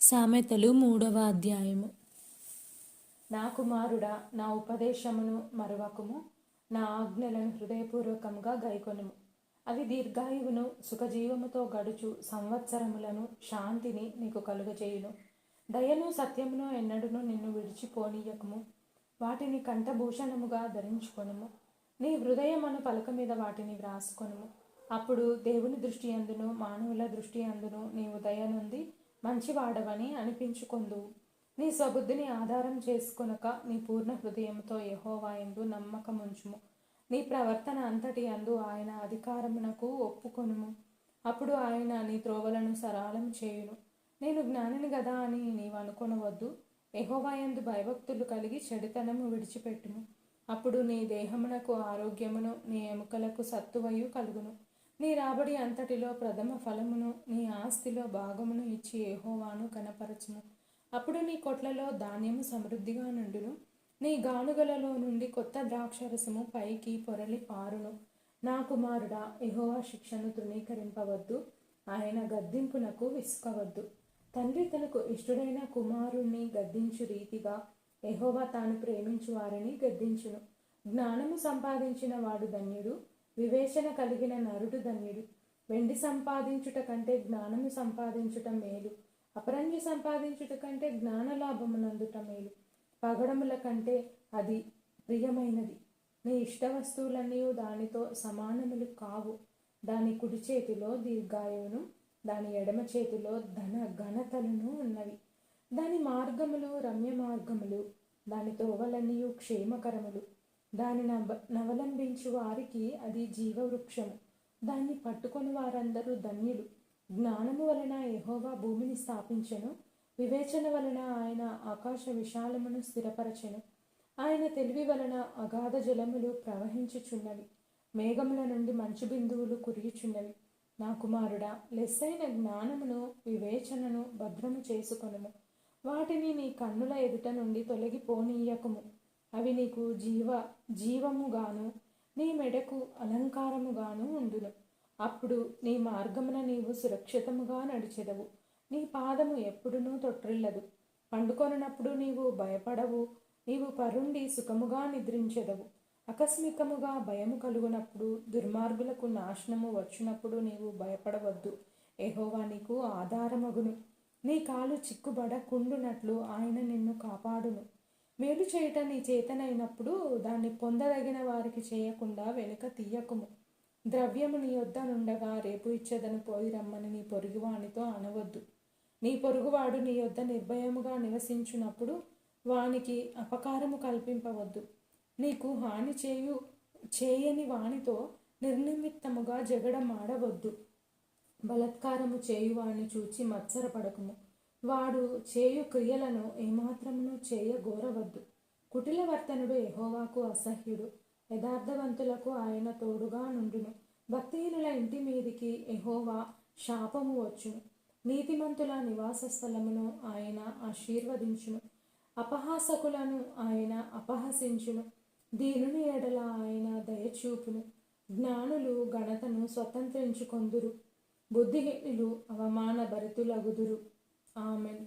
సామెతలు 3వ అధ్యాయము. నా కుమారుడా, నా ఉపదేశమును మరువకుము, నా ఆజ్ఞలను హృదయపూర్వకముగా గైకొనుము. అవి దీర్ఘాయువును సుఖజీవముతో గడుచు సంవత్సరములను శాంతిని నీకు కలుగజేయును. దయను సత్యమును ఎన్నడును నిన్ను విడిచిపోనీయకుము. వాటిని కంఠభూషణముగా ధరించుకొనుము. నీ హృదయమను పలక మీద వాటిని వ్రాసుకొనుము. అప్పుడు దేవుని దృష్టి అందును మానవుల దృష్టి అందును నీవు దయ నుండి మంచివాడవని అనిపించుకొందువు. నీ స్వబుద్ధిని ఆధారం చేసుకొనక నీ పూర్ణ హృదయంతో యెహోవా యందు నమ్మకముంచుము. నీ ప్రవర్తన అంతటి యందు ఆయన అధికారమునకు ఒప్పుకొనుము. అప్పుడు ఆయన నీ త్రోవలను సరళం చేయును. నేను జ్ఞానిని గదా అని నీవు అనుకొనవద్దు. యెహోవా యందు భయభక్తులు కలిగి చెడుతనము విడిచిపెట్టుము. అప్పుడు నీ దేహమునకు ఆరోగ్యమును నీ ఎముకలకు సత్తువయు కలుగును. నీ రాబడి అంతటిలో ప్రథమ ఫలమును నీ ఆస్తిలో భాగమును ఇచ్చి యెహోవాను కనపరచుము. అప్పుడు నీ కొట్లలో ధాన్యము సమృద్ధిగా నుండును. నీ గానుగలలో నుండి కొత్త ద్రాక్షరసము పైకి పొరలి పారును. నా కుమారుడా, యెహోవా శిక్షను తృణీకరింపవద్దు, ఆయన గద్దింపునకు విసుకవద్దు. తండ్రి తనకు ఇష్టడైన కుమారుణ్ణి గద్దించు రీతిగా యెహోవా తాను ప్రేమించు వారిని గద్దించును. జ్ఞానము సంపాదించిన వాడు ధన్యుడు, వివేచన కలిగిన నరుడు ధన్యుడు. వెండి సంపాదించుట కంటే జ్ఞానము సంపాదించుట మేలు. అపరంజి సంపాదించుట కంటే జ్ఞానలాభమునందుట మేలు. పగడముల కంటే అది ప్రియమైనది. నీ ఇష్ట వస్తువులన్నీ దానితో సమానములు కావు. దాని కుడి చేతిలో దీర్ఘాయువును, దాని ఎడమ చేతిలో ఘనతలను ఉన్నవి. దాని మార్గములు రమ్య మార్గములు, దాని తోవలన్నీ క్షేమకరములు. దాని నవలంబించు వారికి అది జీవవృక్షము. దాన్ని పట్టుకొని వారందరూ ధన్యులు. జ్ఞానము వలన యెహోవా భూమిని స్థాపించెను, వివేచన వలన ఆయన ఆకాశ విశాలమును స్థిరపరచెను. ఆయన తెలివి వలన అగాధ జలములు ప్రవహించుచున్నవి, మేఘముల నుండి మంచు బిందువులు కురియుచున్నవి. నా కుమారుడా, లెస్సైన జ్ఞానమును వివేచనను భద్రము చేసుకొనుము. వాటిని నీ కన్నుల ఎదుట నుండి తొలగిపోనీయకుము. అవి నీకు జీవముగాను నీ మెడకు అలంకారముగాను ఉండును. అప్పుడు నీ మార్గమున నీవు సురక్షితముగా నడిచెదవు. నీ పాదము ఎప్పుడునూ తొట్టిల్లదు. పండుకొనున్నప్పుడు నీవు భయపడవు. నీవు పరుండి సుఖముగా నిద్రించెదవు. ఆకస్మికముగా భయము కలుగునప్పుడు, దుర్మార్గులకు నాశనము వచ్చినప్పుడు నీవు భయపడవద్దు. యెహోవా నీకు ఆధారమగును. నీ కాలు చిక్కుబడకుండునట్లు ఆయన నిన్ను కాపాడును. మేలు చేయట నీ చేతనైనప్పుడు దాన్ని పొందదగిన వారికి చేయకుండా వెనుక తీయకుము. ద్రవ్యము నీ యొద్ద నుండగా రేపు ఇచ్చేదను పోయి రమ్మని నీ పొరుగువానితో అనవద్దు. నీ పొరుగువాడు నీ యొద్ద నిర్భయముగా నివసించున్నప్పుడు వానికి అపకారము కల్పింపవద్దు. నీకు హాని చేయని వానితో నిర్నిమిత్తముగా జగడమాడవద్దు. బలత్కారము చేయువాని చూచి మత్సరపడకుము. వాడు చేయు క్రియలను ఏమాత్రమును చేయగోరవద్దు. కుటిలవర్తనుడు యెహోవాకు అసహ్యుడు. యథార్థవంతులకు ఆయన తోడుగా నుండును. భక్తిహీనుల ఇంటి మీదికి యెహోవా శాపము వచ్చును. నీతిమంతుల నివాస స్థలమును ఆయన ఆశీర్వదించును. అపహాసకులను ఆయన అపహసించును. దీనుని ఎడల ఆయన దయచూపును. జ్ఞానులు ఘనతను స్వతంత్రించుకొందురు, బుద్ధిహీనులు అవమాన భరితులగుదురు. ఆమెన్.